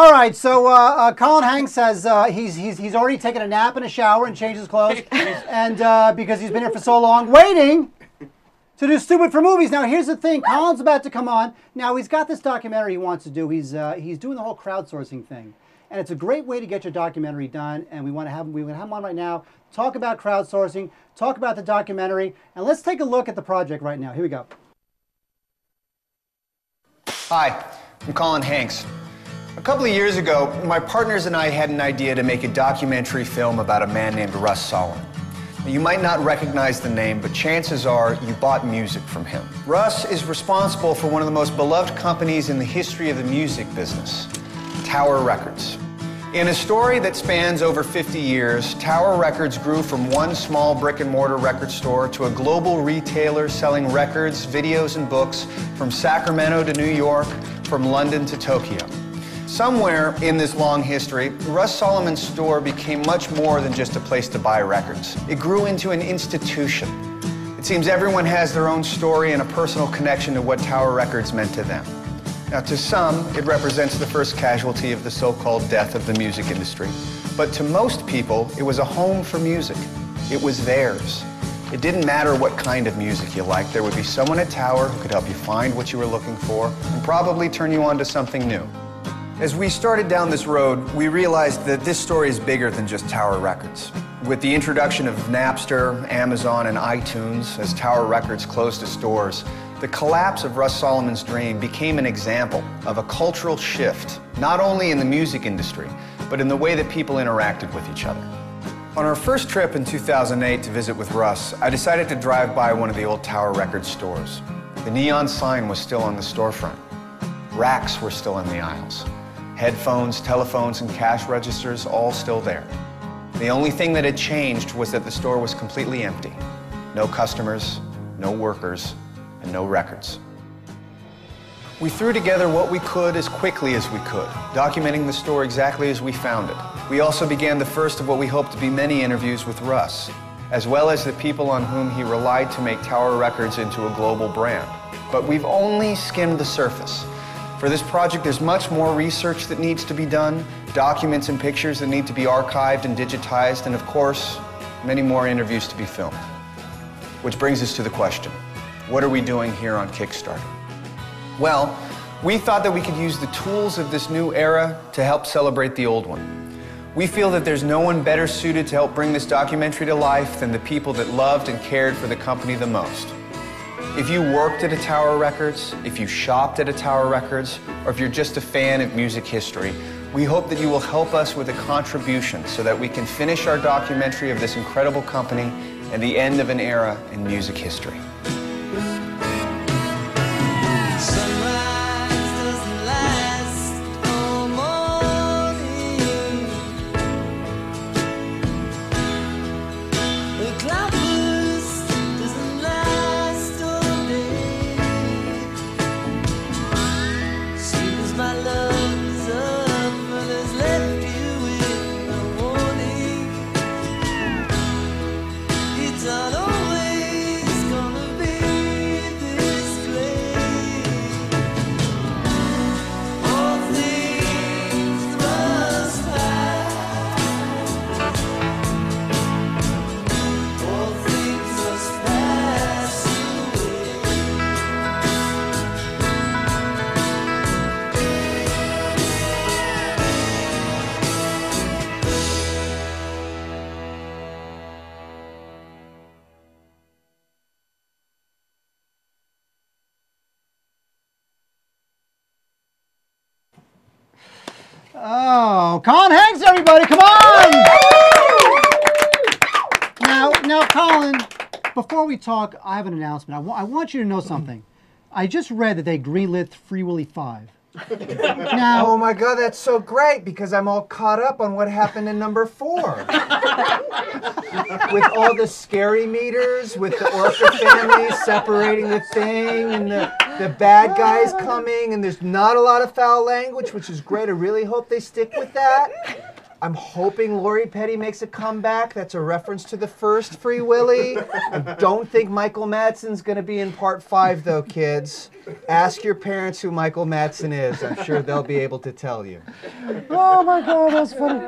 All right, so Colin Hanks says he's already taken a nap and a shower and changed his clothes, and because he's been here for so long, waiting to do Stupid for Movies. Now, here's the thing: Colin's about to come on. Now, he's got this documentary he wants to do. He's doing the whole crowdsourcing thing, and it's a great way to get your documentary done. And we want to have him on right now. Talk about crowdsourcing. Talk about the documentary, and let's take a look at the project right now. Here we go. Hi, I'm Colin Hanks. A couple of years ago, my partners and I had an idea to make a documentary film about a man named Russ Solomon. You might not recognize the name, but chances are you bought music from him. Russ is responsible for one of the most beloved companies in the history of the music business, Tower Records. In a story that spans over 50 years, Tower Records grew from one small brick-and-mortar record store to a global retailer selling records, videos, and books from Sacramento to New York, from London to Tokyo. Somewhere in this long history, Russ Solomon's store became much more than just a place to buy records. It grew into an institution. It seems everyone has their own story and a personal connection to what Tower Records meant to them. Now, to some, it represents the first casualty of the so-called death of the music industry. But to most people, it was a home for music. It was theirs. It didn't matter what kind of music you liked. There would be someone at Tower who could help you find what you were looking for and probably turn you on to something new. As we started down this road, we realized that this story is bigger than just Tower Records. With the introduction of Napster, Amazon, and iTunes, as Tower Records closed its doors, the collapse of Russ Solomon's dream became an example of a cultural shift, not only in the music industry, but in the way that people interacted with each other. On our first trip in 2008 to visit with Russ, I decided to drive by one of the old Tower Records stores. The neon sign was still on the storefront. Racks were still in the aisles. Headphones, telephones, and cash registers all still there. The only thing that had changed was that the store was completely empty. No customers, no workers, and no records. We threw together what we could as quickly as we could, documenting the store exactly as we found it. We also began the first of what we hoped to be many interviews with Russ, as well as the people on whom he relied to make Tower Records into a global brand. But we've only skimmed the surface. For this project, there's much more research that needs to be done, documents and pictures that need to be archived and digitized, and of course, many more interviews to be filmed. Which brings us to the question, what are we doing here on Kickstarter? Well, we thought that we could use the tools of this new era to help celebrate the old one. We feel that there's no one better suited to help bring this documentary to life than the people that loved and cared for the company the most. If you worked at a Tower Records, if you shopped at a Tower Records, or if you're just a fan of music history, we hope that you will help us with a contribution so that we can finish our documentary of this incredible company and the end of an era in music history. Oh, Colin Hanks, everybody, come on! Now, Colin, before we talk, I have an announcement. I want you to know something. I just read that they greenlit Free Willy 5. Now, oh my God, that's so great because I'm all caught up on what happened in number 4. With all the scary meters, with the Orca family separating the thing, and the bad guys coming, and there's not a lot of foul language, which is great. I really hope they stick with that. I'm hoping Lori Petty makes a comeback. That's a reference to the first Free Willy. I don't think Michael Madsen's going to be in part 5, though, kids. Ask your parents who Michael Madsen is. I'm sure they'll be able to tell you. Oh my God, that's funny.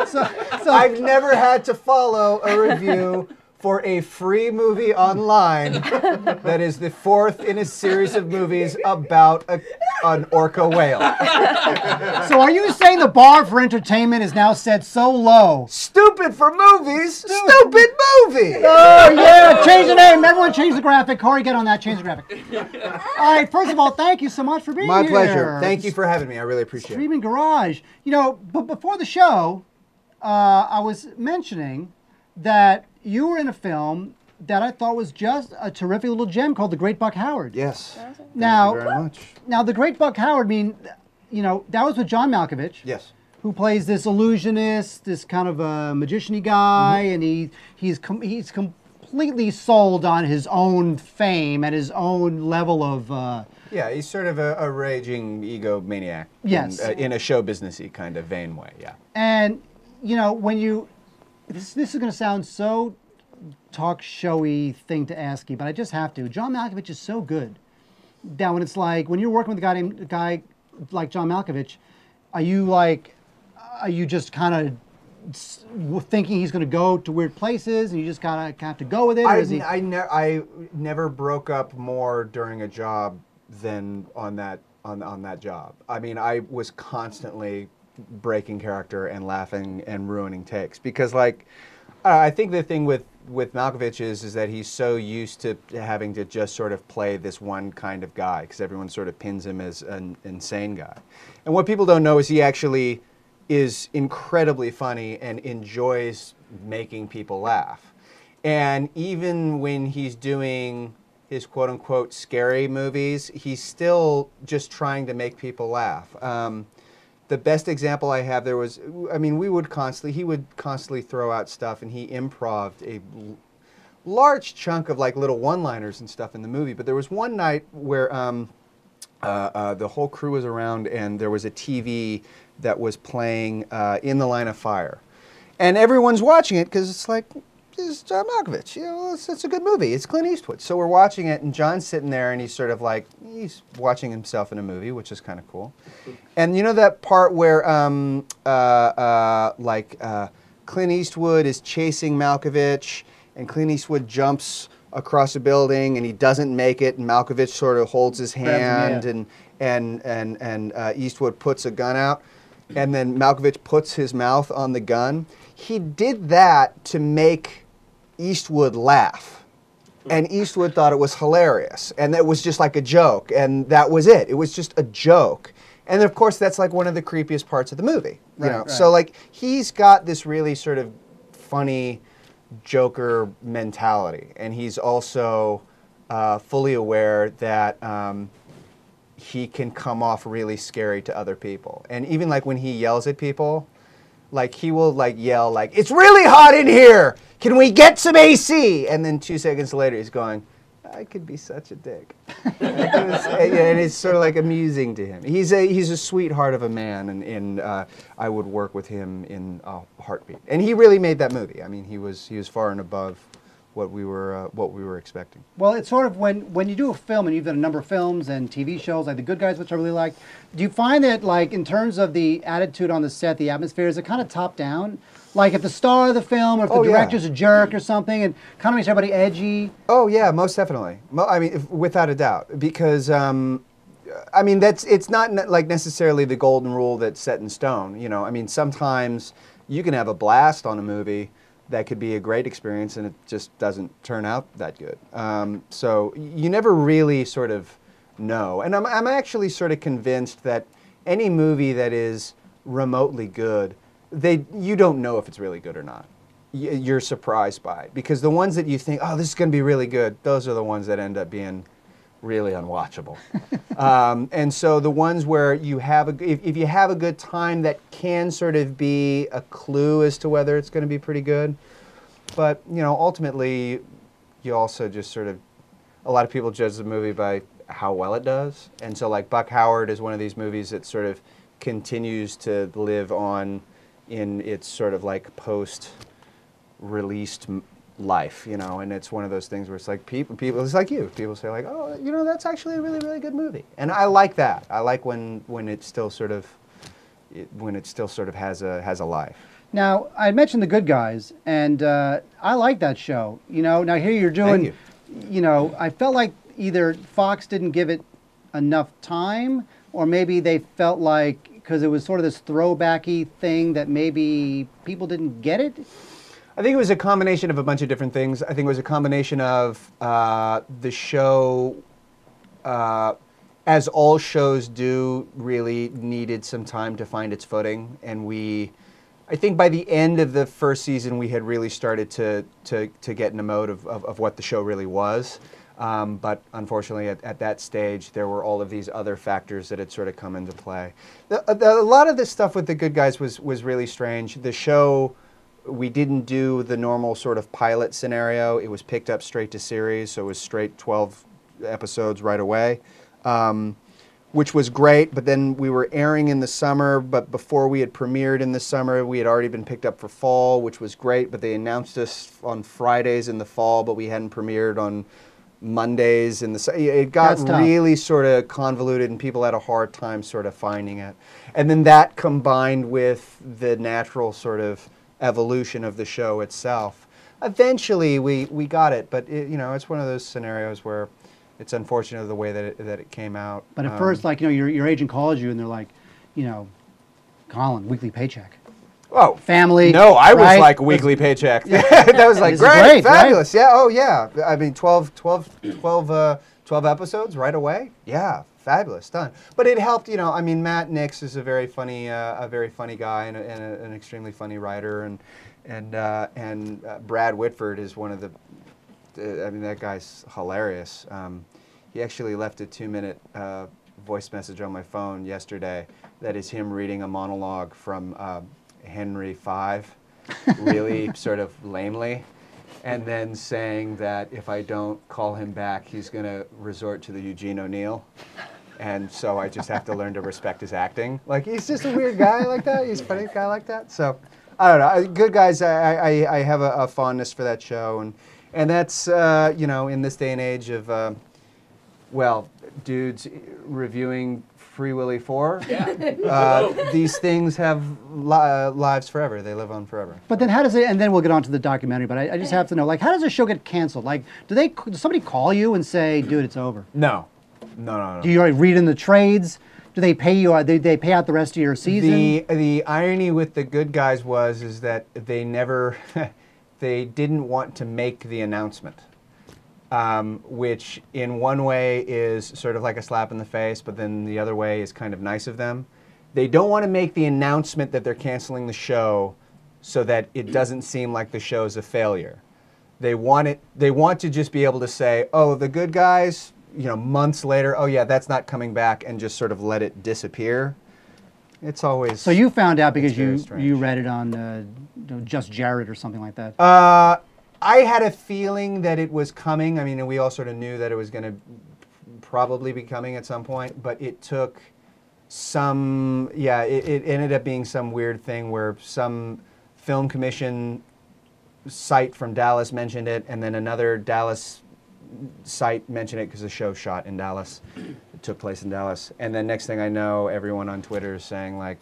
So I've never had to follow a review for a free movie online that is the 4th in a series of movies about an orca whale. So are you saying the bar for entertainment is now set so low? Stupid for movies, stupid movie! Oh yeah, change the name. Everyone change the graphic. Corey, get on that, change the graphic. All right, first of all, thank you so much for being here. My pleasure. Thank you for having me. I really appreciate it. Streaming Garage. You know, but before the show, I was mentioning that you were in a film that I thought was just a terrific little gem called The Great Buck Howard. Yes. Now, Thank you very much. Now, The Great Buck Howard, that was with John Malkovich. Yes. Who plays this illusionist, this kind of a magician-y guy, and he's completely sold on his own fame and his own level of... Yeah, he's sort of a raging egomaniac. Yes. In a show businessy kind of vain way, yeah. And, when you... This is going to sound so talk showy thing to ask you, but I just have to. John Malkovich is so good that when you're working with a guy like John Malkovich, are you just kind of thinking he's going to go to weird places and you just kind of have to go with it? I never broke up more during a job than on that job. I mean, I was constantly breaking character and laughing and ruining takes because I think the thing with Malkovich is that he's so used to having to just sort of play this one kind of guy because everyone sort of pins him as an insane guy. And what people don't know is he actually is incredibly funny and enjoys making people laugh. And even when he's doing his quote-unquote scary movies, he's still just trying to make people laugh. The best example I have he would constantly throw out stuff, and he improv'd a large chunk of little one-liners and stuff in the movie. But there was one night where the whole crew was around, and there was a TV that was playing In the Line of Fire, and everyone's watching it because it's it's John Malkovich. It's a good movie. It's Clint Eastwood. So we're watching it, and John's sitting there, and he's sort of he's watching himself in a movie, which is kind of cool. And that part where Clint Eastwood is chasing Malkovich, and Clint Eastwood jumps across a building, and he doesn't make it, and Malkovich sort of holds his hand, and Eastwood puts a gun out, and then Malkovich puts his mouth on the gun. He did that to make Eastwood laugh, and Eastwood thought it was hilarious, and it was just like a joke, and that was it. It was just a joke, and of course that's one of the creepiest parts of the movie, you know. Right. So he's got this really sort of funny Joker mentality, and he's also fully aware that he can come off really scary to other people, and even when he yells at people. He will yell it's really hot in here. Can we get some AC? And then 2 seconds later he's going, I could be such a dick. And it's sort of amusing to him. He's a sweetheart of a man, and I would work with him in a heartbeat. And he really made that movie. I mean, he was far and above what we were expecting. Well, it's sort of when you do a film, and you've done a number of films and TV shows like The Good Guys, which I really like. Do you find that in terms of the attitude on the set, the atmosphere, is it kind of top down? If the star of the film, or if the director's a jerk or something, and kind of makes everybody edgy? Oh yeah, most definitely. I mean, without a doubt, because it's not necessarily the golden rule that's set in stone. I mean, sometimes you can have a blast on a movie that could be a great experience, and it just doesn't turn out that good. So you never really sort of know. And I'm actually sort of convinced that any movie that is remotely good, you don't know if it's really good or not. You're surprised by it. Because the ones that you think, oh, this is going to be really good, those are the ones that end up being really unwatchable. And so the ones where you have if you have a good time, that can sort of be a clue as to whether it's going to be pretty good. But ultimately, you also just sort of, a lot of people judge the movie by how well it does. And so Buck Howard is one of these movies that sort of continues to live on in its sort of like post-released life, you know, and it's one of those things where it's like people, it's like you. People say like, oh, you know, that's actually a really, really good movie, and I like that. I like when it still sort of has a life. Now, I mentioned The Good Guys, and I like that show. You know, now here you're doing, you know, I felt like either Fox didn't give it enough time, or maybe they felt like, because it was sort of this throwbacky thing that maybe people didn't get it. I think it was a combination of a bunch of different things. I think it was a combination of the show, as all shows do, really needed some time to find its footing, and I think by the end of the first season, we had really started to get in a mode of what the show really was. But unfortunately, at that stage, there were all of these other factors that had sort of come into play. A lot of this stuff with The Good Guys was really strange. The show, we didn't do the normal sort of pilot scenario. It was picked up straight to series, so it was straight 12 episodes right away. Which was great, but then we were airing in the summer, but before we had premiered in the summer, we had already been picked up for fall, which was great, but they announced us on Fridays in the fall, but we hadn't premiered on Mondays in the... It got really sort of convoluted, and people had a hard time sort of finding it. And then that combined with the natural sort of evolution of the show itself. Eventually, we got it, but you know, it's one of those scenarios where it's unfortunate the way that it came out. But at first, like, you know, your agent calls you and they're like, you know, Colin, weekly paycheck. Oh, family. No, I was right? like weekly paycheck. That was like great, fabulous. Right? Yeah, oh yeah. I mean, 12 episodes right away. Yeah, fabulous, done. But it helped, you know. I mean, Matt Nix is a very funny guy and an extremely funny writer, and Brad Whitford is one of the. I mean, that guy's hilarious. He actually left a 2-minute voice message on my phone yesterday that is him reading a monologue from Henry V, really sort of lamely, and then saying that if I don't call him back, he's going to resort to the Eugene O'Neill. And so I just have to learn to respect his acting. Like, he's just a weird guy like that. He's a funny guy like that. So, I don't know. Good Guys, I have a fondness for that show. And that's, you know, in this day and age of, well, dudes reviewing Free Willy 4, these things have lives forever. They live on forever. But then how does it, and then we'll get on to the documentary, but I just have to know, like, how does a show get canceled? Like, does somebody call you and say, dude, it's over? No. Do you already read in the trades? Do they pay you, they pay out the rest of your season? The irony with The Good Guys is that they never... They didn't want to make the announcement, which in one way is sort of like a slap in the face, but then the other way is kind of nice of them. They don't want to make the announcement that they're canceling the show so that it doesn't seem like the show's a failure. They want to just be able to say, oh, The Good Guys, you know, months later, oh yeah, that's not coming back, and just sort of let it disappear. It's always... So you found out because you read it on Just Jared or something like that? I had a feeling that it was coming. I mean, we all sort of knew that it was going to probably be coming at some point, but it took some... Yeah, it ended up being some weird thing where some film commission site from Dallas mentioned it, and then another Dallas site mentioned it because the show shot in Dallas. It took place in Dallas. And then next thing I know, everyone on Twitter is saying, like,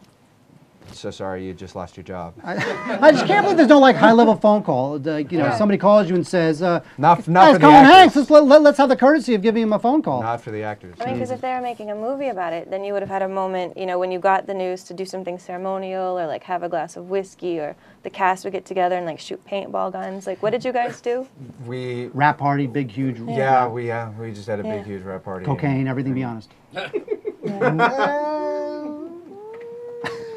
so sorry, you just lost your job. I just can't believe there's no, like, high-level phone call. Like, you know, somebody calls you and says, not for the Colin Hanks, actors. let's have the courtesy of giving him a phone call. Not for the actors. I mean, because if they were making a movie about it, then you would have had a moment, you know, when you got the news to do something ceremonial or, like, have a glass of whiskey, or the cast would get together and, like, shoot paintball guns. Like, what did you guys do? Rap party, big, huge. Yeah, we just had a big, huge rap party. Cocaine, everything, be honest.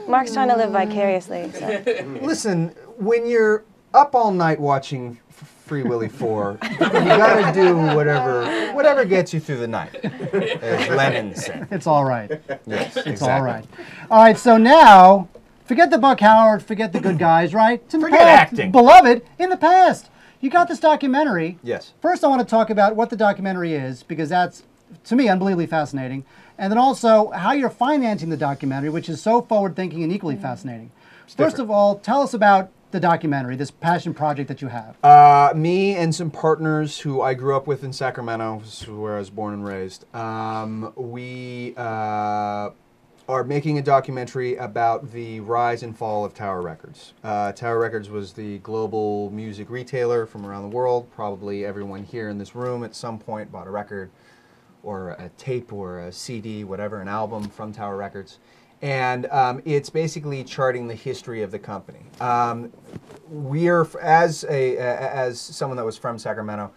Mark's trying to live vicariously. So. Listen, when you're up all night watching Free Willy 4, you gotta do whatever gets you through the night, as Lennon said. It's all right. Yes, it's all right. All right, so now, forget the Buck Howard, forget The Good Guys, right? It's in the Forget past. acting. Beloved, in the past. You got this documentary. Yes. First, I want to talk about what the documentary is, because that's, to me, unbelievably fascinating. And then also how you're financing the documentary, which is so forward-thinking and equally fascinating. First of all, tell us about the documentary, this passion project that you have. Me and some partners who I grew up with in Sacramento, where I was born and raised, we are making a documentary about the rise and fall of Tower Records. Tower Records was the global music retailer from around the world. Probably everyone here in this room at some point bought a record or a tape or a CD, whatever, an album from Tower Records. And it's basically charting the history of the company. We're, as someone that was from Sacramento,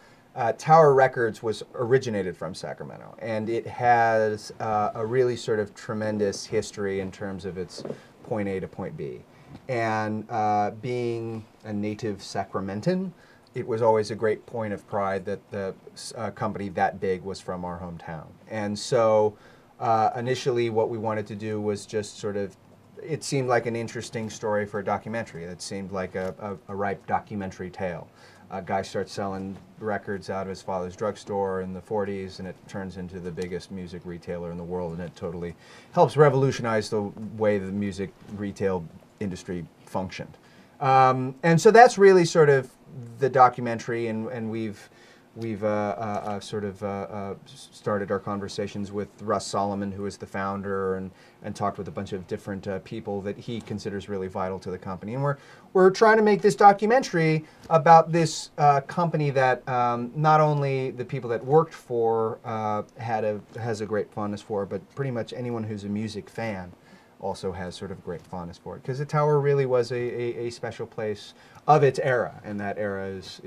Tower Records was originated from Sacramento, and it has a really sort of tremendous history in terms of its point A to point B. And being a native Sacramentan, it was always a great point of pride that the company that big was from our hometown. And so initially what we wanted to do was just sort of, it seemed like an interesting story for a documentary. It seemed like a ripe documentary tale. A guy starts selling records out of his father's drugstore in the 40s, and it turns into the biggest music retailer in the world, and it totally helps revolutionize the way the music retail industry functioned. And so that's really sort of the documentary, and we've sort of started our conversations with Russ Solomon, who is the founder, and talked with a bunch of different people that he considers really vital to the company. And we're trying to make this documentary about this company that not only the people that worked for has a great fondness for, but pretty much anyone who's a music fan also has sort of great fondness for it. Because the Tower really was a special place of its era, and that era is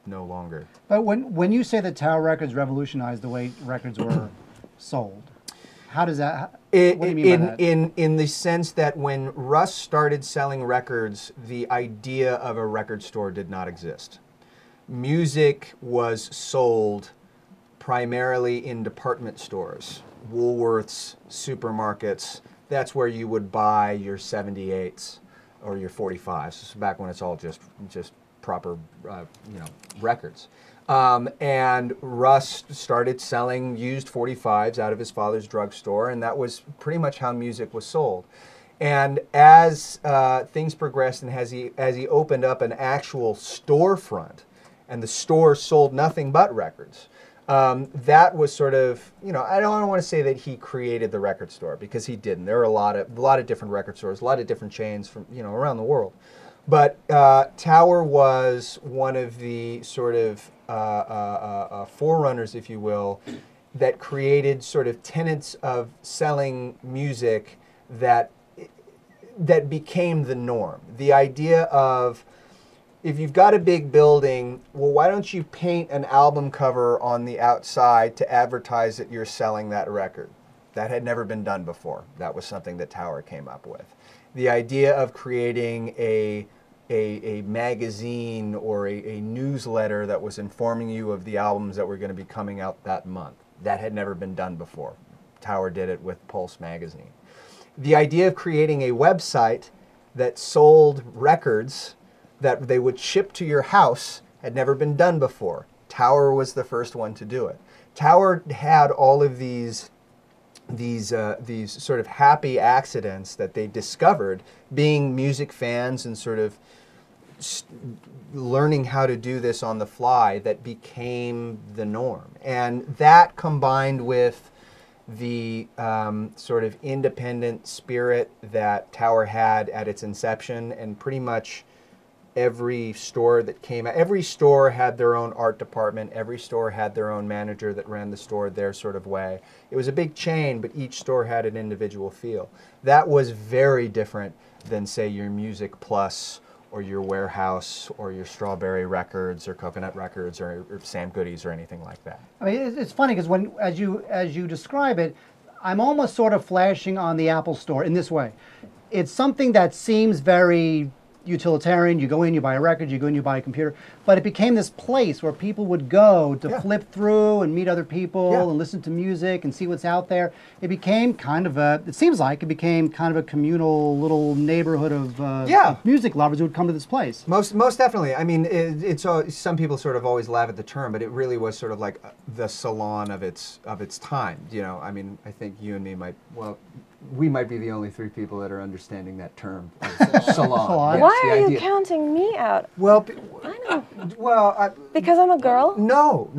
no longer. But when you say that Tower Records revolutionized the way records were sold, how does that? What do you mean by that? In the sense that when Russ started selling records, the idea of a record store did not exist. Music was sold primarily in department stores, Woolworths, supermarkets. That's where you would buy your 78s or your 45s. Back when it's all just proper, records. And Russ started selling used 45s out of his father's drugstore, and that was pretty much how music was sold. And as things progressed, and as he opened up an actual storefront, and the store sold nothing but records, that was sort of, I don't want to say that he created the record store, because he didn't. There are a lot of different record stores, a lot of different chains from around the world. But Tower was one of the sort of forerunners, if you will, that created sort of tenets of selling music that became the norm. The idea of, if you've got a big building, well, why don't you paint an album cover on the outside to advertise that you're selling that record? That had never been done before. That was something that Tower came up with. The idea of creating a magazine or a newsletter that was informing you of the albums that were going to be coming out that month. That had never been done before. Tower did it with Pulse magazine. The idea of creating a website that sold records that they would ship to your house had never been done before. Tower was the first one to do it. Tower had all of these sort of happy accidents that they discovered being music fans and sort of learning how to do this on the fly, that became the norm. And that, combined with the sort of independent spirit that Tower had at its inception, and pretty much every store that came out, every store had their own art department, every store had their own manager that ran the store their sort of way. It was a big chain, but each store had an individual feel. That was very different than, say, your Music Plus or your Warehouse or your Strawberry Records or Coconut Records or Sam Goodies or anything like that. I mean, it's funny because as you describe it, I'm almost sort of flashing on the Apple Store in this way. It's something that seems very utilitarian. You go in, you buy a record, you go in, you buy a computer. But it became this place where people would go to flip through and meet other people and listen to music and see what's out there. It became kind of it seems like it became kind of a communal little neighborhood of music lovers who would come to this place. Most definitely. I mean, it's some people sort of always laugh at the term, but it really was sort of like the salon of its time. I mean, I think you and me might, well, we might be the only three people that are understanding that term, salon. Yes, Why the are you idea. counting me out? Well, I know. well, Because I'm a girl? no.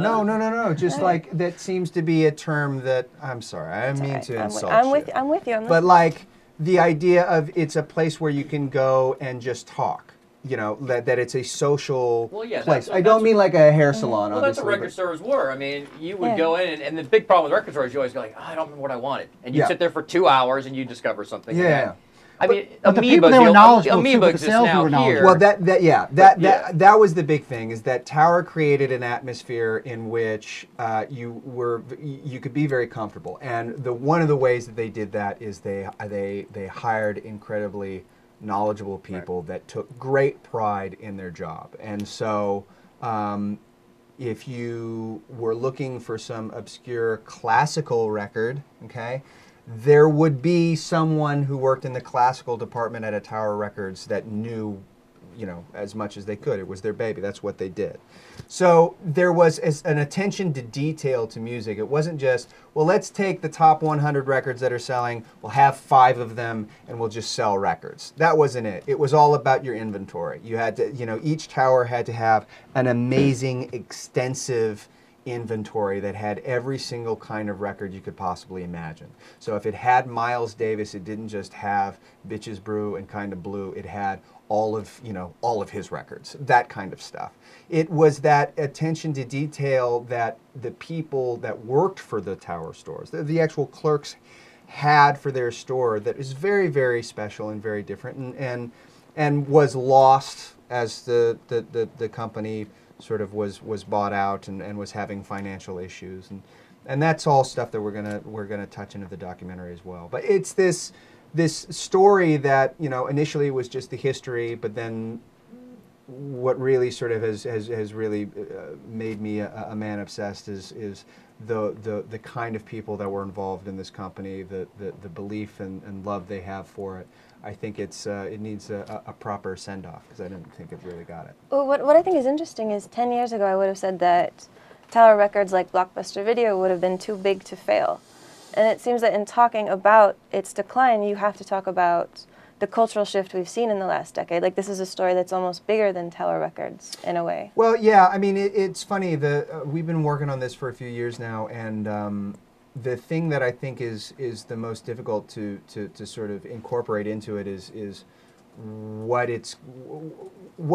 Just like that seems to be a term that I'm sorry, I didn't mean Alright, to insult I'm you. with you. I'm But listening. like the idea of it's a place where you can go and just talk. You know, that it's a social place. I don't mean like a hair salon, Well, that's obviously. what record stores were. I mean, you would go in, and the big problem with record stores, you always go like, oh, I don't remember what I wanted. And you'd sit there for 2 hours, and you'd discover something. Yeah. I mean, But the people, they were knowledgeable too, Amoeba but the exists salesmen now were here. knowledgeable. Well, that was the big thing, is that Tower created an atmosphere in which you could be very comfortable. And one of the ways that they did that is they hired incredibly knowledgeable people that took great pride in their job. And so if you were looking for some obscure classical record, okay, there would be someone who worked in the classical department at a Tower Records that knew, you know, as much as they could. It was their baby. That's what they did. So there was an attention to detail to music. It wasn't just, well, let's take the top 100 records that are selling, we'll have 5 of them, and we'll just sell records. That wasn't it. It was all about your inventory. You had to, you know, each tower had to have an amazing, extensive inventory that had every single kind of record you could possibly imagine. So if it had Miles Davis, it didn't just have Bitches Brew and Kinda Blue, it had all of his records, that kind of stuff. It was that attention to detail that the people that worked for the Tower stores, the actual clerks, had for their store, that is very, very special and very different, and was lost as the company sort of was bought out and was having financial issues, and that's all stuff that we're gonna touch into the documentary as well. But it's this story that, you know, initially was just the history, but then what really sort of has really made me a man obsessed is the kind of people that were involved in this company, the belief and love they have for it. I think it needs a proper send-off, because I didn't think it really got it. Well, what I think is interesting is 10 years ago I would have said that Tower Records, like Blockbuster Video, would have been too big to fail. And it seems that in talking about its decline, you have to talk about the cultural shift we've seen in the last decade. Like, this is a story that's almost bigger than Tower Records, in a way. Well, yeah, I mean, it's funny. We've been working on this for a few years now, and the thing that I think is the most difficult to sort of incorporate into it is what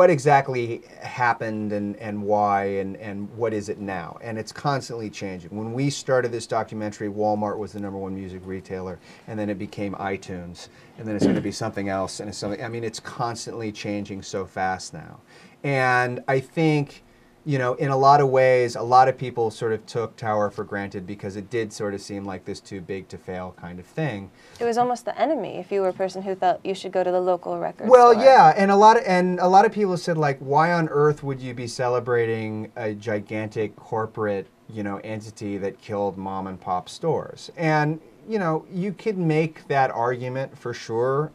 exactly happened and why and what is it now, and it's constantly changing. When we started this documentary, Walmart was the #1 music retailer, and then it became iTunes, and then it's going to be something else, and it's something. I mean, it's constantly changing so fast now, and I think, you know, in a lot of ways, a lot of people sort of took Tower for granted because it did sort of seem like this too big to fail kind of thing. It was almost the enemy if you were a person who thought you should go to the local record Well, store. yeah, and a lot of people said, like, why on earth would you be celebrating a gigantic corporate, you know, entity that killed mom and pop stores? And, you know, you could make that argument for sure.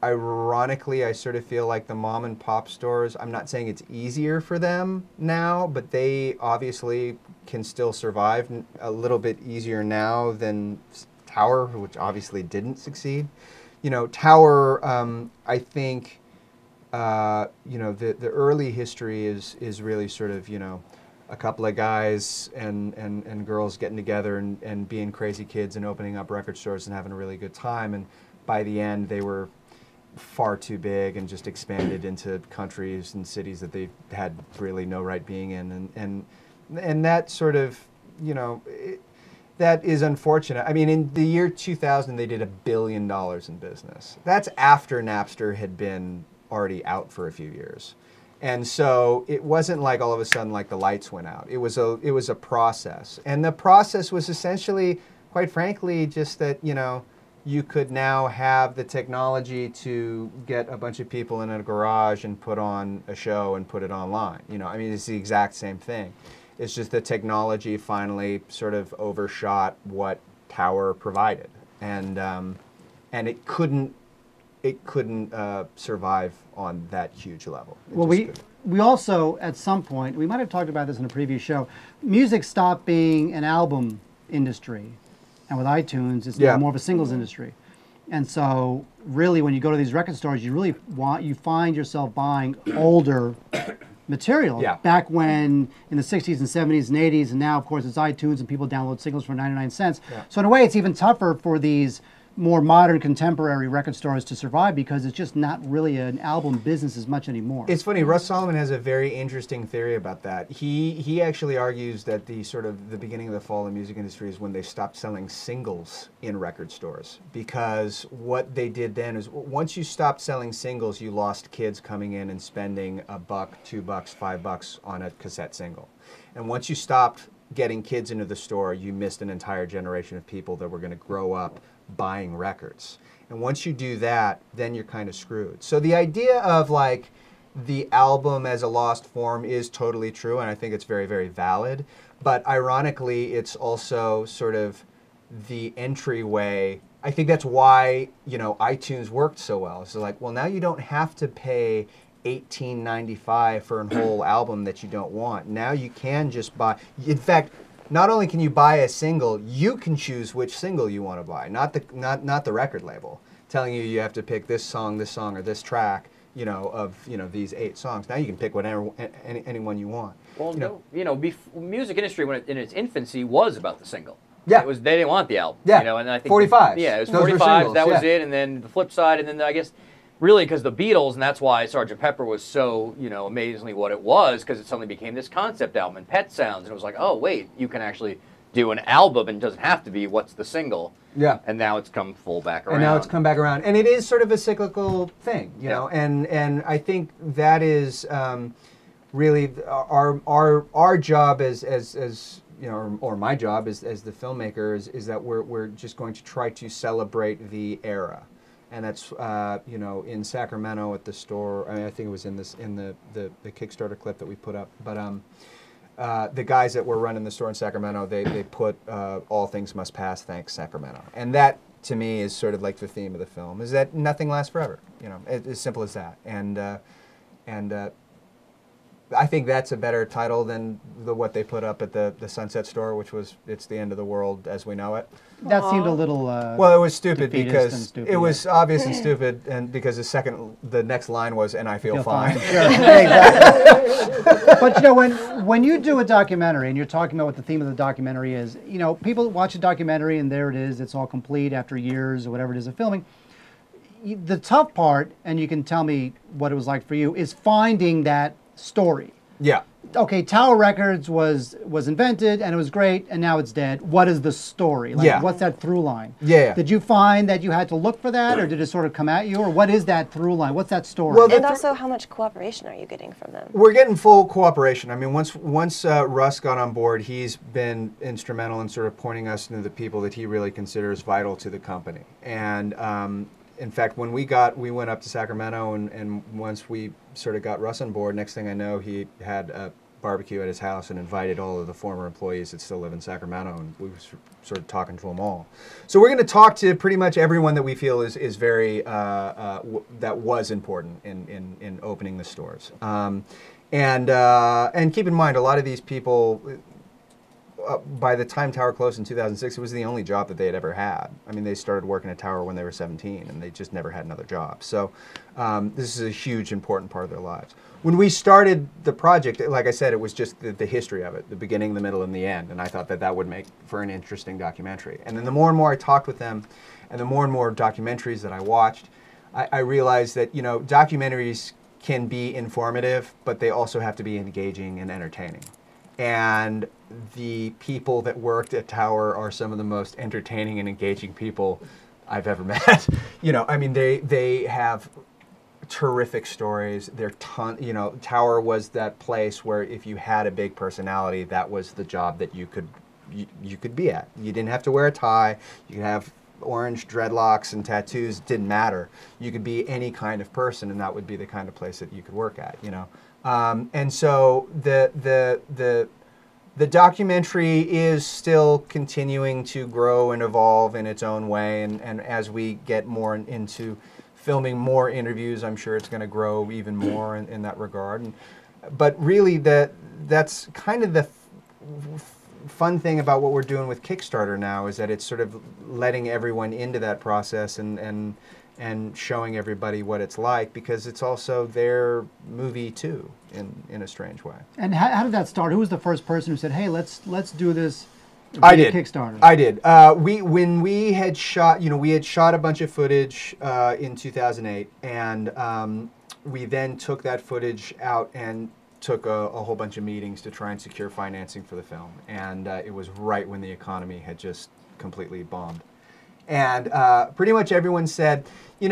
Ironically, I sort of feel like the mom and pop stores, I'm not saying it's easier for them now, but they obviously can still survive a little bit easier now than Tower, which obviously didn't succeed. You know, Tower, I think, you know, the early history is really sort of, you know, a couple of guys and girls getting together and being crazy kids and opening up record stores and having a really good time. And by the end, they were far too big and just expanded into countries and cities that they had really no right being in, and that sort of, you know, that is unfortunate. I mean, in the year 2000, they did $1 billion in business. That's after Napster had been already out for a few years, and so it wasn't like all of a sudden like the lights went out. It was a process, and the process was essentially, quite frankly, just that, you know, you could now have the technology to get a bunch of people in a garage and put on a show and put it online. You know, I mean, it's the exact same thing. It's just the technology finally sort of overshot what Tower provided, and it couldn't survive on that huge level. Well, we also, at some point, we might have talked about this in a previous show, music stopped being an album industry. and with iTunes, it's now more of a singles industry. And so, really, when you go to these record stores, you find yourself buying older material. Back when, in the 60s and 70s and 80s, and now, of course, it's iTunes and people download singles for 99 cents. So in a way, it's even tougher for these more modern, contemporary record stores to survive because it's just not really an album business as much anymore. It's funny, Russ Solomon has a very interesting theory about that. He actually argues that the beginning of the fall of the music industry is when they stopped selling singles in record stores, because what they did then is once you stopped selling singles, you lost kids coming in and spending $1, $2, $5 on a cassette single. And once you stopped getting kids into the store, you missed an entire generation of people that were going to grow up buying records. And once you do that, then you're kind of screwed. So the idea of like the album as a lost form is totally true, and I think it's very, very valid. But ironically, it's also sort of the entryway. I think that's why, you know, iTunes worked so well. So like, well, now you don't have to pay $18.95 for a whole album that you don't want. Now you can just buy. In fact, not only can you buy a single, you can choose which single you want to buy, not the record label telling you you have to pick this song, or this track, you know, of, you know, these 8 songs. Now you can pick whatever, any one you want. Well, music industry when in its infancy was about the single. Yeah. It was, they didn't want the album. Yeah. You know, and I think 45s. Yeah, it was Those were 45s. singles, That was it, and then the flip side, and then I guess really because the Beatles, and that's why Sgt. Pepper was so, you know, amazingly what it was, because it suddenly became this concept album and Pet Sounds, and it was like, oh wait, you can actually do an album and it doesn't have to be what's the single. Yeah. And now it's come full back around. And now it's come back around, and it is sort of a cyclical thing, you know. And I think that is really our job as you know, or my job as the filmmaker is that we're just going to try to celebrate the era. And that's you know, in Sacramento at the store. I mean, I think it was in the Kickstarter clip that we put up. But the guys that were running the store in Sacramento, they put "All Things Must Pass, Thanks Sacramento," and that to me is sort of like the theme of the film. Is that nothing lasts forever? You know, as simple as that. And I think that's a better title than what they put up at the Sunset store, which was "It's the End of the World as We Know It." That seemed a little well, it was stupid because stupid, it was obvious and stupid, and because the next line was "and I feel fine." Sure. Exactly. But you know, when you do a documentary and you're talking about what the theme of the documentary is, you know, people watch a documentary and there it is, it's all complete after years or whatever it is of filming. The tough part, and you can tell me what it was like for you, is finding that story. Yeah. Okay, Tower Records was invented and it was great, and now it's dead. What is the story? Like, what's that through line? Yeah. Did you find that you had to look for that, or did it sort of come at you, or what is that through line? What's that story? Well, And also, how much cooperation are you getting from them? We're getting full cooperation. I mean, once Russ got on board, he's been instrumental in sort of pointing us into the people that he really considers vital to the company. And in fact, when we went up to Sacramento, and once we sort of got Russ on board, next thing I know, he had a barbecue at his house and invited all of the former employees that still live in Sacramento, and we were sort of talking to them all. So we're going to talk to pretty much everyone that we feel is very that was important in opening the stores. And keep in mind, a lot of these people, by the time Tower closed in 2006, it was the only job that they had ever had. I mean, they started working at Tower when they were 17, and they just never had another job. So this is a huge, important part of their lives. When we started the project, like I said, it was just the history of it, the beginning, the middle, and the end, and I thought that would make for an interesting documentary. And then the more and more I talked with them, and the more documentaries that I watched, I realized that, you know, documentaries can be informative, but they also have to be engaging and entertaining. And the people that worked at Tower are some of the most entertaining and engaging people I've ever met. You know, I mean, they have terrific stories. You know, Tower was that place where if you had a big personality, that was the job that you could be at. You didn't have to wear a tie. You could have orange dreadlocks and tattoos. It didn't matter. You could be any kind of person, and that would be the kind of place that you could work at. You know. And so the documentary is still continuing to grow and evolve in its own way, and as we get more into filming more interviews, I'm sure it's going to grow even more in that regard. But really, that's kind of fun thing about what we're doing with Kickstarter now is that it's sort of letting everyone into that process and showing everybody what it's like, because it's also their movie too, in a strange way. And how did that start? Who was the first person who said, "Hey, let's do this"? I did. Kickstarter. I did. When we had shot, we had shot a bunch of footage in 2008, and we then took that footage out and took a whole bunch of meetings to try and secure financing for the film. And it was right when the economy had just completely bombed. And pretty much everyone said, we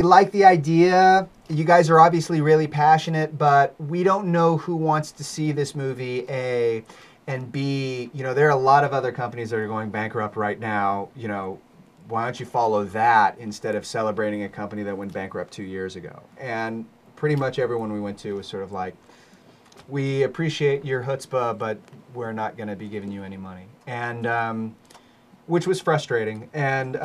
like the idea. You guys are obviously really passionate, but we don't know who wants to see this movie, A, and B, there are a lot of other companies that are going bankrupt right now. Why don't you follow that instead of celebrating a company that went bankrupt 2 years ago? And pretty much everyone we went to was sort of like, we appreciate your chutzpah, but we're not going to be giving you any money. And which was frustrating. And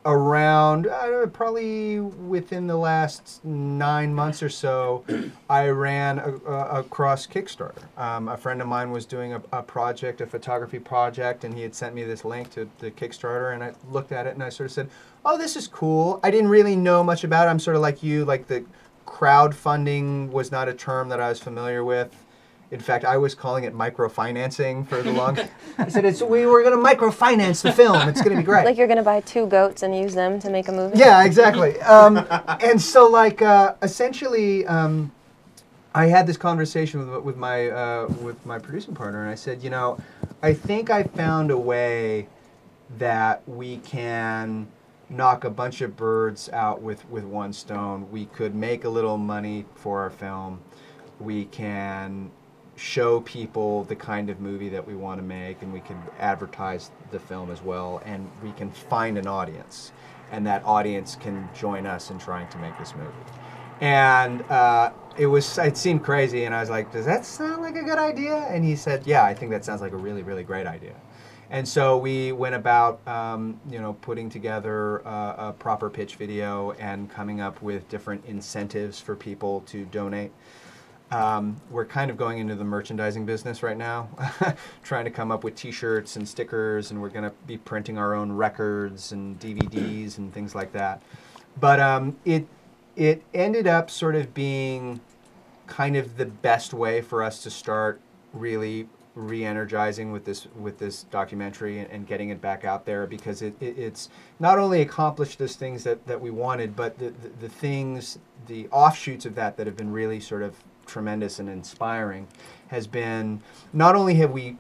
around, probably within the last 9 months or so, I ran across Kickstarter. A friend of mine was doing a project, a photography project, and he had sent me this link to the Kickstarter, and I looked at it and I sort of said, oh, this is cool. I didn't really know much about it. I'm sort of like you, like the crowdfunding was not a term that I was familiar with. In fact, I was calling it microfinancing for the long. I said, we were going to microfinance the film. It's going to be great. Like you're going to buy 2 goats and use them to make a movie? Yeah, exactly. And so, essentially, I had this conversation with my producing partner, and I said, I think I found a way that we can knock a bunch of birds out with one stone. We could make a little money for our film. We can show people the kind of movie that we want to make, and we can advertise the film as well, and we can find an audience, and that audience can join us in trying to make this movie. And it seemed crazy, and I was like, does that sound like a good idea? And he said, yeah, I think that sounds like a really, really great idea. And so we went about, putting together a proper pitch video and coming up with different incentives for people to donate. We're kind of going into the merchandising business right now, trying to come up with T-shirts and stickers, and we're going to be printing our own records and DVDs and things like that. But it ended up sort of being kind of the best way for us to start really re-energizing with this documentary and getting it back out there, because it's not only accomplished those things that we wanted, but the offshoots of that have been really sort of tremendous and inspiring has been, not only have we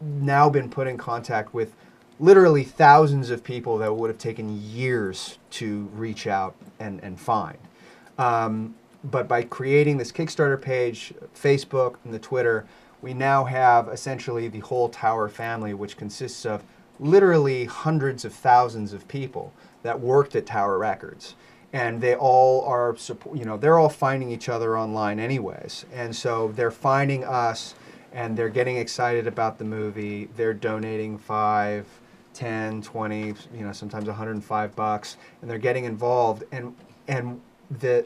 now been put in contact with literally thousands of people that would have taken years to reach out and find, but by creating this Kickstarter page, Facebook, and the Twitter, we now have essentially the whole Tower family, which consists of literally hundreds of thousands of people that worked at Tower Records. And they all are, they're all finding each other online anyways. And so they're finding us, and they're getting excited about the movie. They're donating $5, $10, $20, sometimes $105, and they're getting involved. And the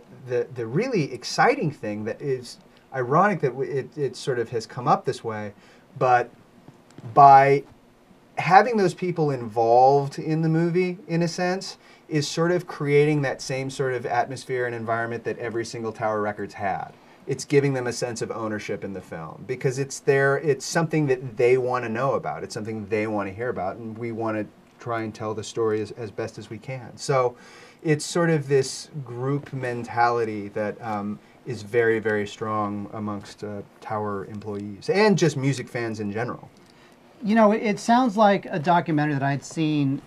really exciting thing that is ironic that it sort of has come up this way, but by having those people involved in the movie, in a sense, is sort of creating that same sort of atmosphere and environment that every single Tower Records had. It's giving them a sense of ownership in the film, because it's something that they want to know about. It's something they want to hear about, and we want to try and tell the story as best as we can. So it's sort of this group mentality that is very, very strong amongst Tower employees and just music fans in general. It sounds like a documentary that I'd seen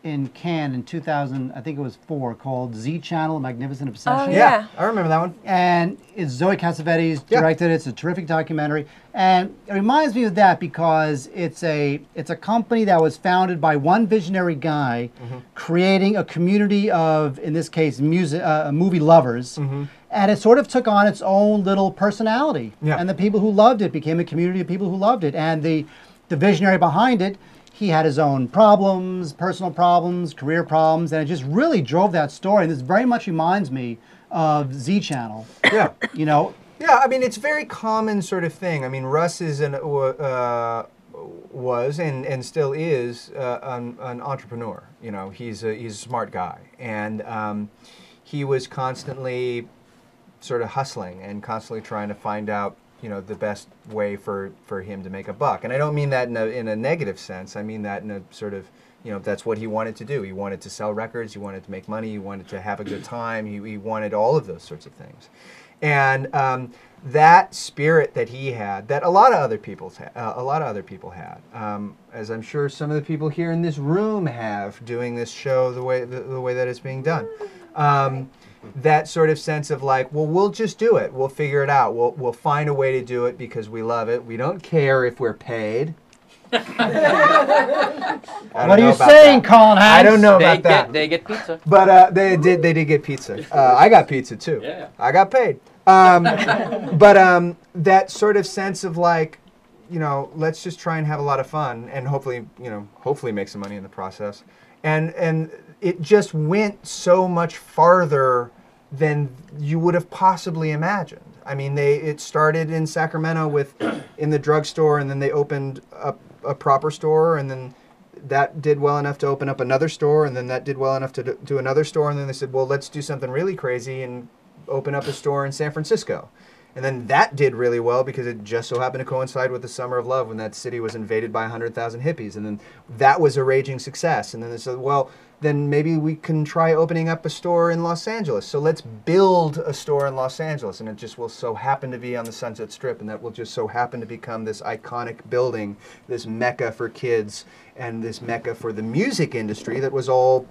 in Cannes in 2000, I think it was 4, called Z Channel, Magnificent Obsession. Oh, yeah. I remember that one. And it's Zoe Cassavetes directed it. It's a terrific documentary. And it reminds me of that because it's a company that was founded by one visionary guy creating a community of, in this case, movie lovers. And it sort of took on its own little personality. Yeah. And the people who loved it became a community of people who loved it. And the visionary behind it, he had his own problems, personal problems, career problems, and it just really drove that story. And this very much reminds me of Z Channel. Yeah. Yeah, I mean, it's a very common sort of thing. I mean, Russ is was and still is an entrepreneur. You know, he's a smart guy, and he was constantly sort of hustling and constantly trying to find out, you know, the best way for him to make a buck. And I don't mean that in a negative sense. I mean that in a sort of, you know, that's what he wanted to do. He wanted to sell records. He wanted to make money. He wanted to have a good time. He wanted all of those sorts of things. And that spirit that he had, that a lot of other people had, as I'm sure some of the people here in this room have, doing this show the way that it's being done. That sort of sense of like, well, we'll just do it. We'll figure it out. We'll find a way to do it because we love it. We don't care if we're paid. What are you saying, Colin Hanks? I don't know about that. They get pizza. But they did get pizza. I got pizza too. Yeah. I got paid. But that sort of sense of like, you know, let's just try and have a lot of fun and hopefully make some money in the process. And it just went so much farther than you would have possibly imagined. I mean, it started in Sacramento in the drugstore, and then they opened up a proper store, and then that did well enough to open up another store, and then that did well enough to do another store, and then they said, well, let's do something really crazy and open up a store in San Francisco. And then that did really well because it just so happened to coincide with the Summer of Love when that city was invaded by 100,000 hippies. And then that was a raging success. And then they said, well, then maybe we can try opening up a store in Los Angeles. So let's build a store in Los Angeles. And it just will so happen to be on the Sunset Strip. And that will just so happen to become this iconic building, this mecca for kids and this mecca for the music industry that was all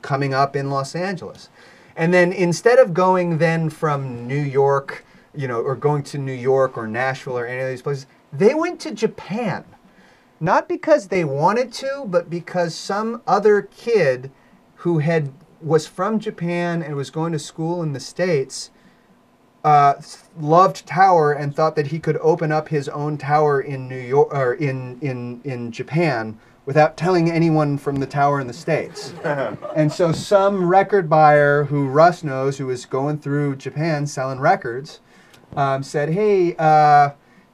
coming up in Los Angeles. And then instead of going then from New York, you know, or going to New York or Nashville or any of these places, they went to Japan. Not because they wanted to, but because some other kid who was from Japan and was going to school in the States loved tower and thought that he could open up his own tower in New York or in Japan without telling anyone from the tower in the States. And so some record buyer who Russ knows, who was going through Japan selling records, said, hey,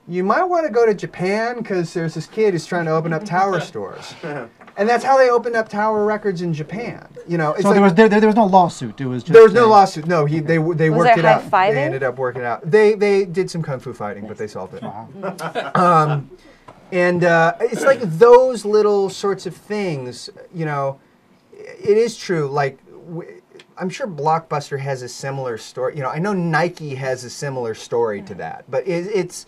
you might want to go to Japan because there's this kid who's trying to open up tower stores. And that's how they opened up Tower Records in Japan. You know, it's so like, there was no lawsuit. It was just there was no lawsuit. No, they worked it out. high-fiving? They ended up working it out. They did some kung fu fighting, but they solved it. Wow. And it's like those little sorts of things, you know, it is true. Like, I'm sure Blockbuster has a similar story. You know, I know Nike has a similar story to that. But it's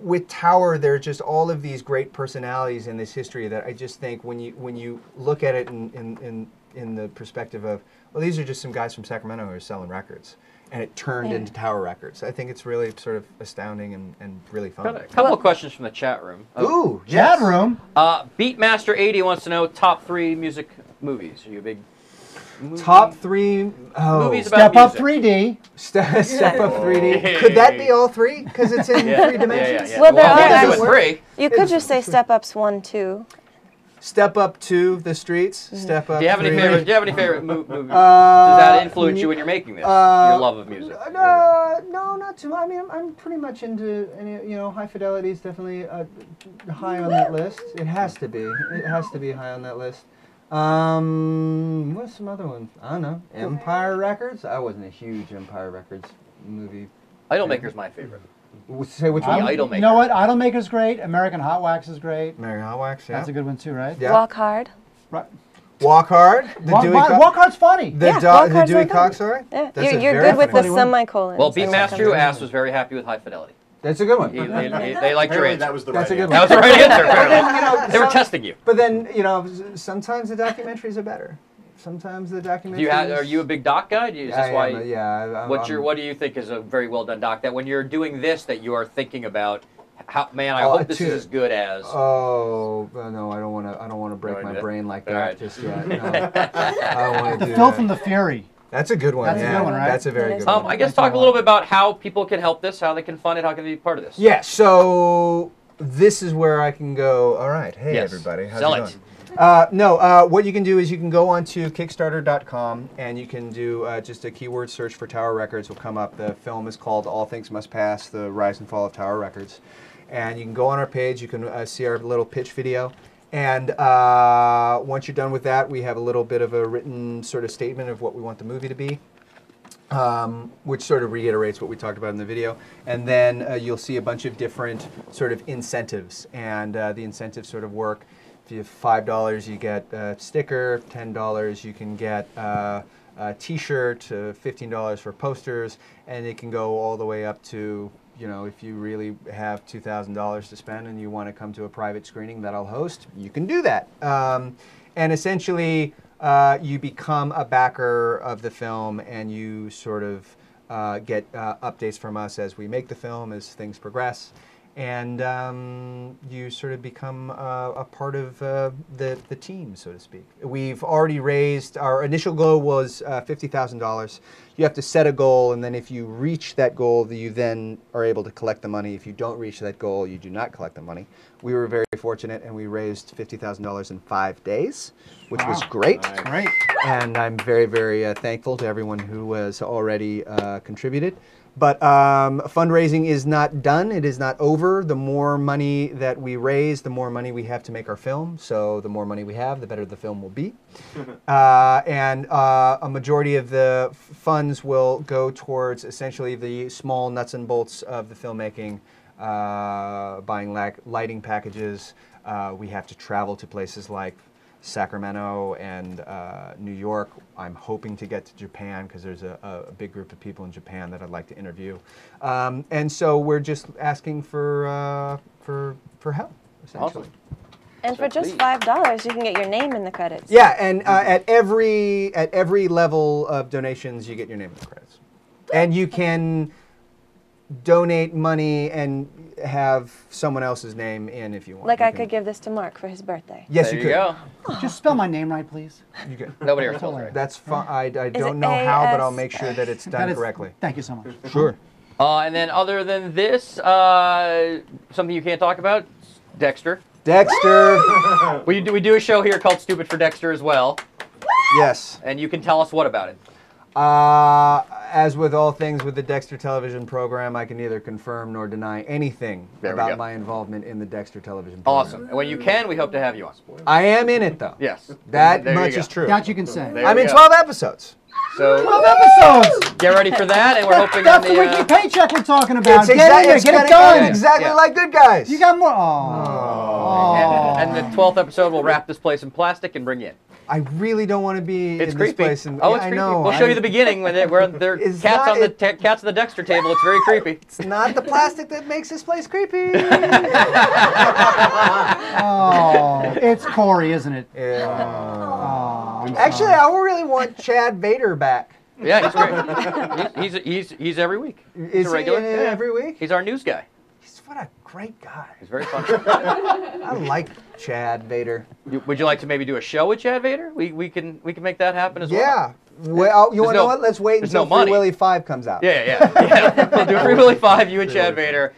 with Tower, there are just all of these great personalities in this history that I just think when you look at it in the perspective of, well, these are just some guys from Sacramento who are selling records. And it turned into Tower Records. I think it's really sort of astounding and really fun. Got a couple of questions from the chat room. Ooh, Chat yes. room. Beatmaster80 wants to know top 3 music movies. Are you a big Top 3 movies about Step Up music? 3D. Step Up 3D. Could that be all 3? Because it's in 3 dimensions. Yeah. Well, there Well, are do it 3. You could just say Step Ups 1, 2. Step Up 2, The Streets. Step Up Do you have any 3. favorite? Do you have any favorite movies? Does that influence you when you're making this? Your love of music. No, not too much. I mean, I'm pretty much into, you know, High Fidelity is definitely high on that list. It has to be. It has to be high on that list. What's some other ones? I don't know. Empire Records? I wasn't a huge Empire Records movie. Idolmaker's my favorite. Say which one? Idolmaker. You know what? Idolmaker's great. American Hot Wax is great. American Hot Wax, yeah. That's a good one too, right? Yeah. Walk Hard. Right. Walk Hard. Walk Hard's funny. The Yeah, Walk Hard's Dewey really Cox, funny. sorry? Yeah. That's a You're very good with the funny one. semicolons. Well, That's Beatmaster what who comes asked was very happy with High Fidelity. That's a good one. They liked your Apparently answer. that was the That's right a good That one. was the right answer. Apparently. You know, They were testing you. But then, you know, sometimes the documentaries are better. Sometimes the documentaries. Are you a big doc guy? Is this why? What do you think is a very well done doc? That when you're doing this, that you are thinking about, how? Man, I hope this is as good as. Oh no, I don't want to break my brain like that right. just yet. No. I don't want to do Phil that. from the Fury. That's a good one. That's a good one, right? That's a very good I one. guess talk a little bit about how people can help this, how they can fund it, how can they be part of this. Yeah. So this is where I can go. All right. Hey Yes. everybody. How's Sell it it. going? No, what you can do is you can go onto Kickstarter.com and you can do just a keyword search for Tower Records. Will come up. The film is called All Things Must Pass: The Rise and Fall of Tower Records. And you can go on our page. You can see our little pitch video. And once you're done with that, we have a little bit of a written sort of statement of what we want the movie to be. Which sort of reiterates what we talked about in the video. And then you'll see a bunch of different sort of incentives. And the incentives sort of work. If you have $5, you get a sticker. $10, you can get a T-shirt. $15 for posters. And it can go all the way up to, you know, if you really have $2,000 to spend and you want to come to a private screening that I'll host, you can do that. And essentially, you become a backer of the film, and you sort of get updates from us as we make the film, as things progress, and you sort of become a part of the team, so to speak. We've already raised, our initial goal was $50,000. You have to set a goal, and then if you reach that goal, you then are able to collect the money. If you don't reach that goal, you do not collect the money. We were very fortunate, and we raised $50,000 in 5 days, which was great. Nice. Great. And I'm very, very thankful to everyone who has already contributed. But fundraising is not done. It is not over. The more money that we raise, the more money we have to make our film. So the more money we have, the better the film will be. And a majority of the funds will go towards essentially the small nuts and bolts of the filmmaking, buying lighting packages. We have to travel to places like Sacramento and New York. I'm hoping to get to Japan because there's a big group of people in Japan that I'd like to interview. And so we're just asking for help, essentially. Awesome. And So for just please. $5, you can get your name in the credits. Yeah, and at every level of donations, you get your name in the credits, and you can donate money and have someone else's name in if you want. Like You I can- could give this to Mark for his birthday. Yes, There you you could. go. Just spell my name right, please. You could. Nobody else spells right. That's fine. I don't it know how, but I'll AS? make sure that it's That done is- correctly. Thank you so much. Sure. And then other than this, something you can't talk about, Dexter. Dexter. We do a show here called Stupid for Dexter as well, Yes. and you can tell us what about it. As with all things with the Dexter television program, I can neither confirm nor deny anything There we go. about my involvement in the Dexter television program. Awesome. And when you can, we hope to have you on. I am in it, though. Yes. That There you much go. is true. That you can say. There I'm we in go. 12 episodes. So 12 episodes! get ready for that, and we're hoping That's on the the. wiki paycheck we're talking about. It's Get exactly, in there, it's get gonna it go done. exactly Yeah. like Good Guys. You got more. Oh. And the 12th episode, we'll wrap this place in plastic and bring you in. I really don't want to be It's in creepy. this place. And, Oh, it's I creepy. know. We'll show you the beginning when where there are It's cats not- on the cats on the Dexter table. It's very creepy. It's not the plastic that makes this place creepy. Oh, it's Corey, isn't it? Yeah. Oh, I'm Actually, sorry. I really want Chad Vader back. Yeah, he's great. He's every week. Is He's a regular. he in it Yeah. every week? He's our news guy. What a great guy. He's very fun. I like Chad Vader. Would you like to maybe do a show with Chad Vader? We can make that happen as well. Yeah. Well, you want to no- know what? Let's wait there's until no money. Free Willy 5 comes out. Yeah. We'll do Free Willy 5, you and Chad Vader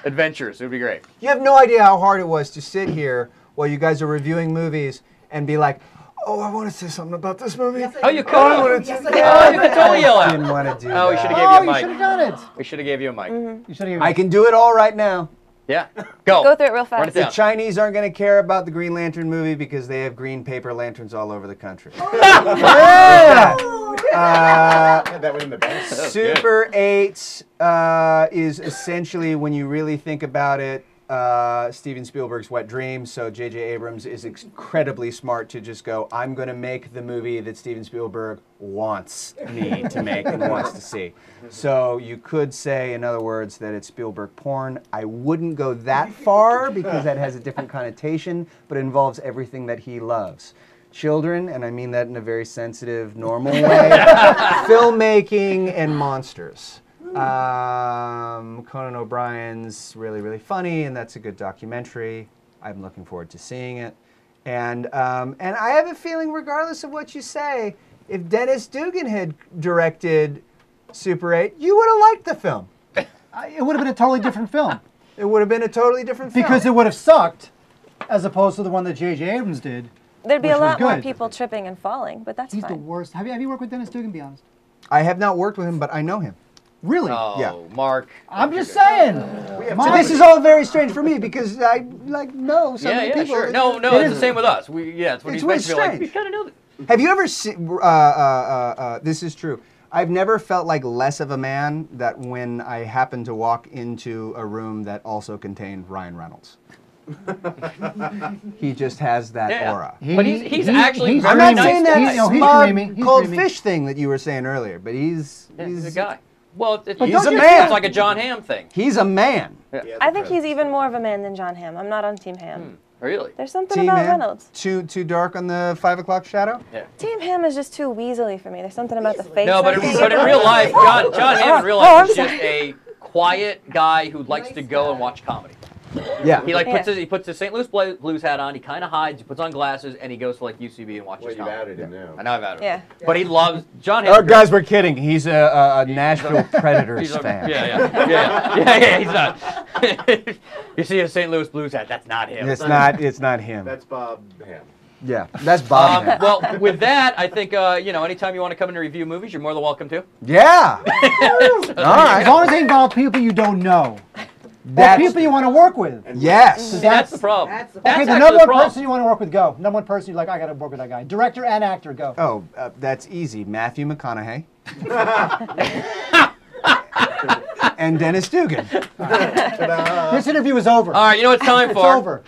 adventures. It would be great. You have no idea how hard it was to sit here while you guys are reviewing movies and be like, oh, I want to say something about this movie. Oh, you could. I wanna do- Oh, you could totally yell I out. didn't want to do Oh, we that. should have gave Oh, you a you mic. should have done it. We should have gave you a mic. You should have. I can do it all right now. Yeah. Go. Go through it real Run it fast. The down. Chinese aren't going to care about the Green Lantern movie because they have green paper lanterns all over the country. Yeah. That was in the back. Super 8 is essentially, when you really think about it, Steven Spielberg's wet dream. So J.J. Abrams is incredibly smart to just go, I'm going to make the movie that Steven Spielberg wants me to make and wants to see. So you could say, in other words, that it's Spielberg porn. I wouldn't go that far because that has a different connotation, but it involves everything that he loves. Children, and I mean that in a very sensitive, normal way, filmmaking, and monsters. Conan O'Brien's really, really funny, and that's a good documentary. I'm looking forward to seeing it. And I have a feeling, regardless of what you say, if Dennis Dugan had directed Super 8, you would have liked the film. It would have been a totally different film It would have been a totally different film. because it would have sucked, as opposed to the one that J.J. Abrams did, There'd be Which a was lot more good. people tripping and falling, but that's He's the fine. worst. Have you worked with Dennis Dugan? Be honest. I have not worked with him, but I know him. Really? Oh, Yeah. Mark. I'm just saying. So this is all very strange for me because I know some Yeah, of the yeah, people. sure. No, It it's is. the same with us. It's when It's he's meant to be like, strange. we kind of know that. Have you ever seen? This is true. I've never felt like less of a man that when I happened to walk into a room that also contained Ryan Reynolds. He just has that Yeah. aura. But he's actually he's very I'm not nice saying guy. that He's- no, he's smug, dreamy. He's cold dreamy. fish thing that you were saying earlier, but he's Yeah, he's a guy. Well, He's it's a man. It's like a John Hamm thing. He's a man. I think he's even more of a man than John Hamm. I'm not on Team Hamm. Really? There's something Team about man. Reynolds. Too dark on the 5 o'clock shadow. Yeah. Team Hamm is just too weaselly for me. There's something about the face. No, but I can't in get real behind. life, John Hamm in real Oh, life I'm is just sorry. a quiet guy who likes to go and watch comedy. Yeah. He Yeah. puts his St. Louis Blues hat on. He kind of hides. He puts on glasses and he goes to like UCB and watches Well, you've comedy. added him now. I know I've added. Yeah. But he loves John Hamm. Oh, guys, we're kidding. He's a Nashville Predators He's a, fan. yeah. He's not. You see a St. Louis Blues hat? That's not him. It's not him. That's Bob Ham. Yeah, that's Bob. Ham. Well, with that, I think anytime you want to come in and review movies, you're more than welcome to. Yeah. All As right. long as they involve people you don't know. Or That's people you want to work with. yes. See, that's the problem. That's Okay, the actually number one problem. person you want to work with, go. Number one person you're like, I got to work with that guy. Director and actor, go. Oh, that's easy. Matthew McConaughey. And Dennis Dugan. This interview is over. All right, you know what it's time It's for? over.